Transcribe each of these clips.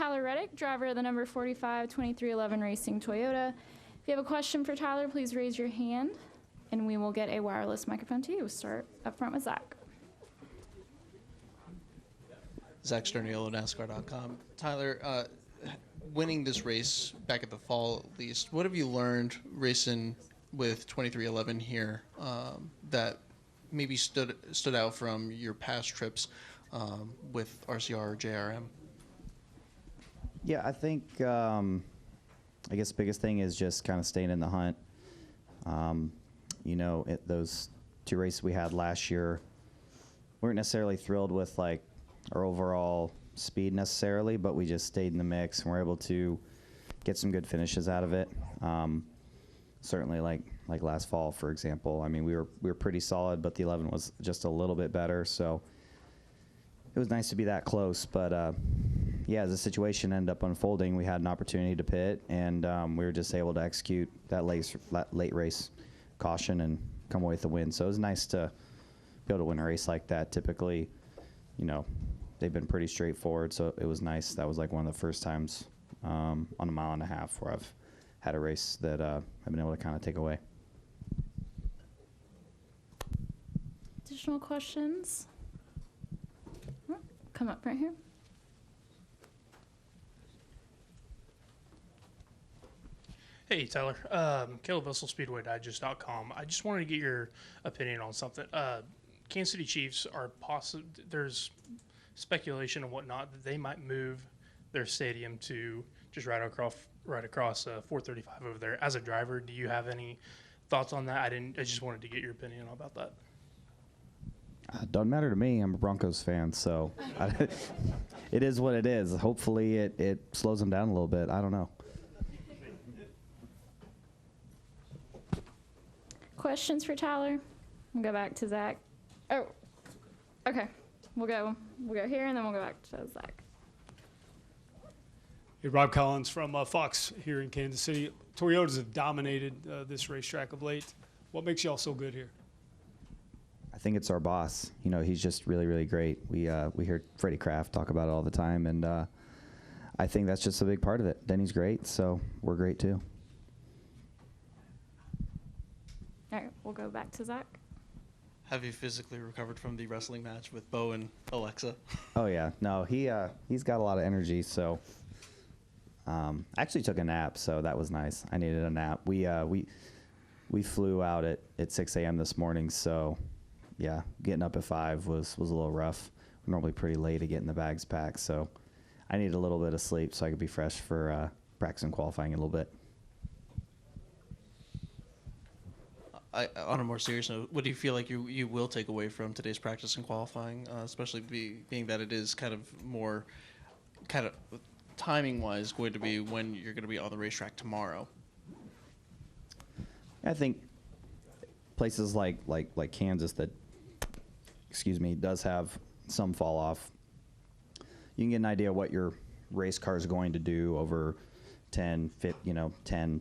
Tyler Reddick, driver of the number 45 2311 Racing Toyota. If you have a question for Tyler, please raise your hand, and we will get a wireless microphone to you. We'll start up front with Zach. Zach Sterniolo, NASCAR.com. Tyler, winning this race back at the fall at least, what have you learned racing with 2311 here that maybe stood out from your past trips with RCR or JRM? Yeah, I think, I guess the biggest thing is just kind of staying in the hunt. You know, those two races we had last year, we weren't necessarily thrilled with like our overall speed necessarily, but we just stayed in the mix and were able to get some good finishes out of it. Certainly like last fall, for example. I mean, we were pretty solid, but the 11 was just a little bit better. So it was nice to be that close. But yeah, as the situation ended up unfolding, we had an opportunity to pit, and we were just able to execute that late race caution and come away with the win. So it was nice to be able to win a race like that. Typically, you know, they've been pretty straightforward, so it was nice. That was like one of the first times on a mile and a half where I've had a race that I've been able to kind of take away. Additional questions? Come up right here. Hey, Tyler. Caleb Vessel, SpeedwayDigest.com. I just wanted to get your opinion on something. Kansas City Chiefs are there's speculation and whatnot that they might move their stadium to just right across 435 over there. As a driver, do you have any thoughts on that? I just wanted to get your opinion about that. Doesn't matter to me. I'm a Broncos fan, so it is what it is. Hopefully it slows them down a little bit. I don't know. Questions for Tyler? We'll go back to Zach. Oh, okay. We'll go here, and then we'll go back to Zach. Hey, Rob Collins from Fox here in Kansas City. Toyotas have dominated this racetrack of late. What makes y'all so good here? I think it's our boss. You know, he's just really, really great. We hear Freddie Kraft talk about it all the time, and I think that's just a big part of it. Denny's great, so we're great too. All right, we'll go back to Zach. Have you physically recovered from the wrestling match with Bo and Alexa? Oh yeah, no, he's got a lot of energy. So I actually took a nap, so that was nice. I needed a nap. We flew out at 6 a.m. this morning, so yeah, getting up at 5 was a little rough. We're normally pretty late to getting the bags packed, so I needed a little bit of sleep so I could be fresh for practice and qualifying a little bit. On a more serious note, what do you feel like you will take away from today's practice and qualifying, especially being that it is kind of more timing-wise going to be when you're going to be on the racetrack tomorrow? I think places like Kansas that, does have some fall off. You can get an idea what your race car is going to do over 10,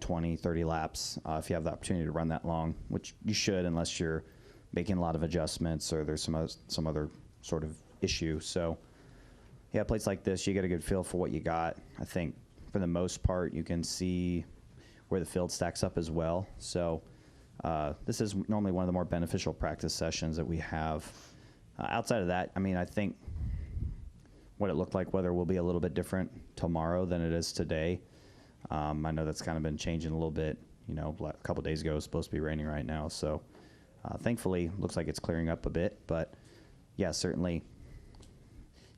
20, 30 laps if you have the opportunity to run that long, which you should unless you're making a lot of adjustments or there's some other sort of issue. So, yeah, a place like this, you get a good feel for what you got. I think for the most part, you can see where the field stacks up as well. So this is normally one of the more beneficial practice sessions that we have. Outside of that, I mean, I think what it looked like, weather will be a little bit different tomorrow than it is today. I know that's kind of been changing a little bit. You know, a couple of days ago it was supposed to be raining right now. So thankfully, looks like it's clearing up a bit. But, yeah, certainly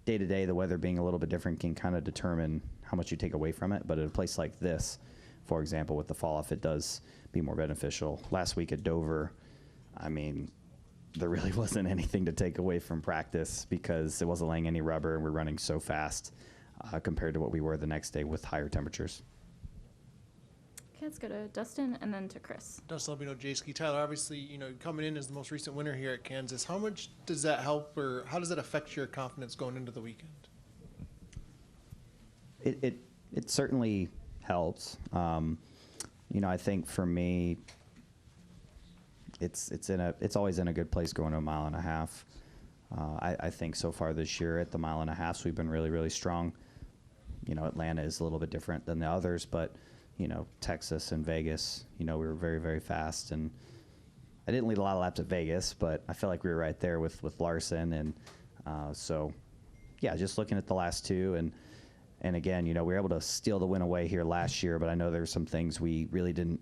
day to day, the weather being a little bit different can kind of determine how much you take away from it. But at a place like this, for example, with the fall off, it does be more beneficial. Last week at Dover, I mean, there really wasn't anything to take away from practice because it wasn't laying any rubber and we're running so fast compared to what we were the next day with higher temperatures. Okay, let's go to Dustin and then to Chris. Dustin Albino, J-Ski. Tyler, obviously, coming in as the most recent winner here at Kansas, how much does that help or how does that affect your confidence going into the weekend? It certainly helps. I think for me, it's always in a good place going to a mile and a half. I think so far this year at the mile and a half, we've been really, really strong. Atlanta is a little bit different than the others, but, Texas and Vegas, we were very, very fast. And I didn't lead a lot of laps at Vegas, but I felt like we were right there with Larson. And so, yeah, just looking at the last two. And again, we were able to steal the win away here last year, but I know there's some things we really didn't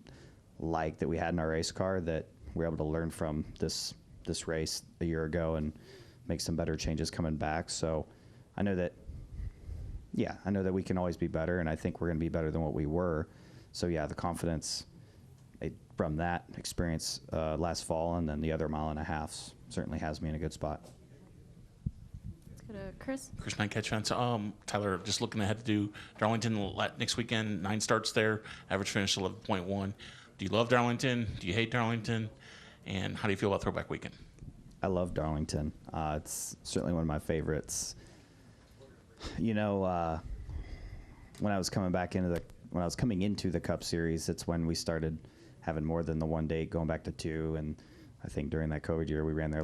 like that we had in our race car that we're able to learn from this race a year ago and make some better changes coming back. So I know that we can always be better, and I think we're going to be better than what we were. So yeah, the confidence from that experience last fall and then the other mile and a half certainly has me in a good spot. Let's go to Chris. Chris Knight, Catch Fence. Tyler, just looking ahead to do Darlington next weekend. 9 starts there, average finish 11.1. Do you love Darlington? Do you hate Darlington? And how do you feel about Throwback Weekend? I love Darlington. It's certainly one of my favorites. When I was coming into the Cup Series, it's when we started having more than the one date, going back to 2. And I think during that COVID year, we ran there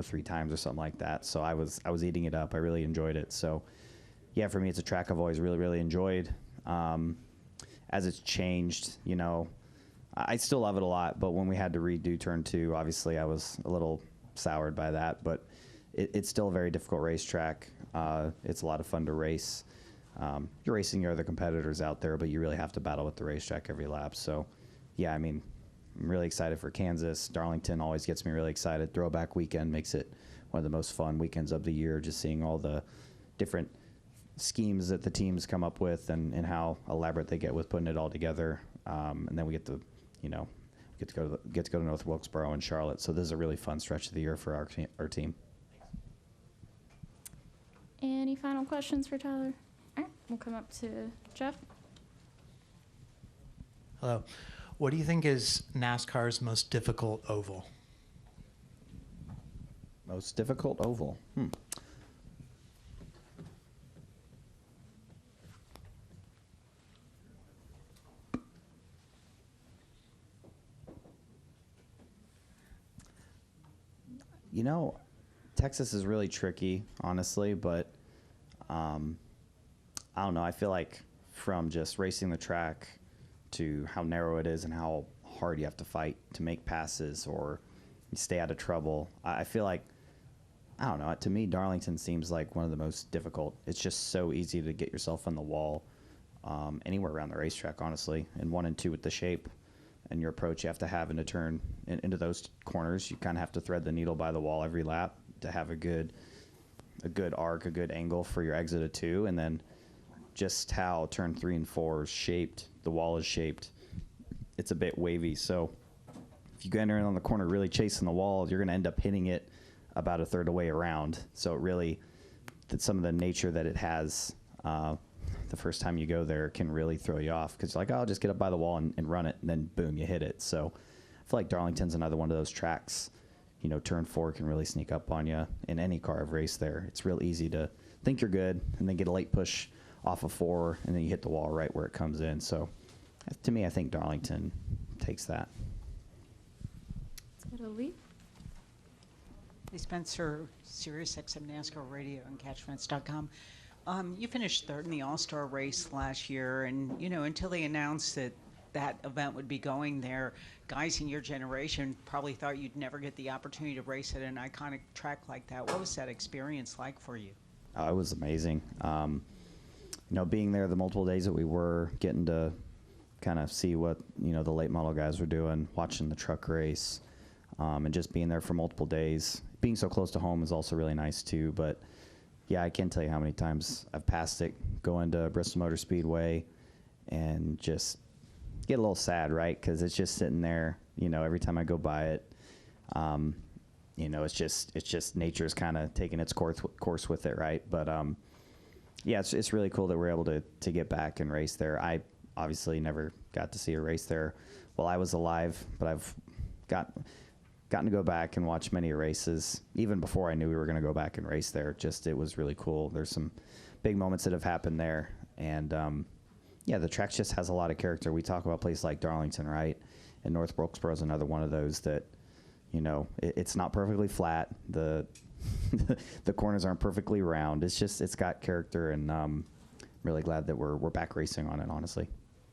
3 times or something like that. So I was eating it up. I really enjoyed it. So yeah, for me, it's a track I've always really, really enjoyed. As it's changed, I still love it a lot, but when we had to redo turn 2, obviously I was a little soured by that, but it's still a very difficult racetrack. It's a lot of fun to race. You're racing your other competitors out there, but you really have to battle with the racetrack every lap. So yeah, I'm really excited for Kansas. Darlington always gets me really excited. Throwback Weekend makes it one of the most fun weekends of the year, just seeing all the different schemes that the teams come up with and how elaborate they get with putting it all together. And then we get to get to go to North Wilkesboro and Charlotte. So this is a really fun stretch of the year for our team. Any final questions for Tyler? All right, we'll come up to Jeff. Hello. What do you think is NASCAR's most difficult oval? Most difficult oval? Texas is really tricky, honestly, but I don't know. I feel like from just racing the track to how narrow it is and how hard you have to fight to make passes or stay out of trouble, I feel like, I don't know, to me, Darlington seems like one of the most difficult. It's just so easy to get yourself on the wall anywhere around the racetrack, honestly, and 1 and 2 with the shape and your approach you have to have in a turn into those corners. You kind of have to thread the needle by the wall every lap to have a good arc, a good angle for your exit of 2, and then just how turn 3 and 4 is shaped, the wall is shaped, it's a bit wavy. So if you go in on the corner really chasing the wall, you're going to end up hitting it about a third of the way around. So it really, some of the nature that it has the first time you go there can really throw you off because you're like, oh, I'll just get up by the wall and run it, and then boom, you hit it. So I feel like Darlington's another one of those tracks. Turn 4 can really sneak up on you in any car I've raced there. It's real easy to think you're good and then get a late push off of 4, and then you hit the wall right where it comes in. So to me, I think Darlington takes that. Let's go to Lee. Hey, Spencer, SiriusXM NASCAR Radio and CatchFence.com. You finished 3rd in the All-Star race last year, and, until they announced that event would be going there, guys in your generation probably thought you'd never get the opportunity to race at an iconic track like that. What was that experience like for you? Oh, it was amazing. Being there the multiple days that we were, getting to kind of see what, the late model guys were doing, watching the truck race, and just being there for multiple days. Being so close to home is also really nice too, but yeah, I can't tell you how many times I've passed it going to Bristol Motor Speedway and just get a little sad, right? Because it's just sitting there, every time I go by it, it's just nature's kind of taking its course with it, right? But yeah, it's really cool that we're able to get back and race there. I obviously never got to see a race there while I was alive, but I've gotten to go back and watch many races even before I knew we were going to go back and race there. It was really cool. There's some big moments that have happened there, and yeah, the track just has a lot of character. We talk about places like Darlington, right? And North Wilkesboro is another one of those that, it's not perfectly flat. The corners aren't perfectly round. It's got character, and I'm really glad that we're back racing on it, honestly.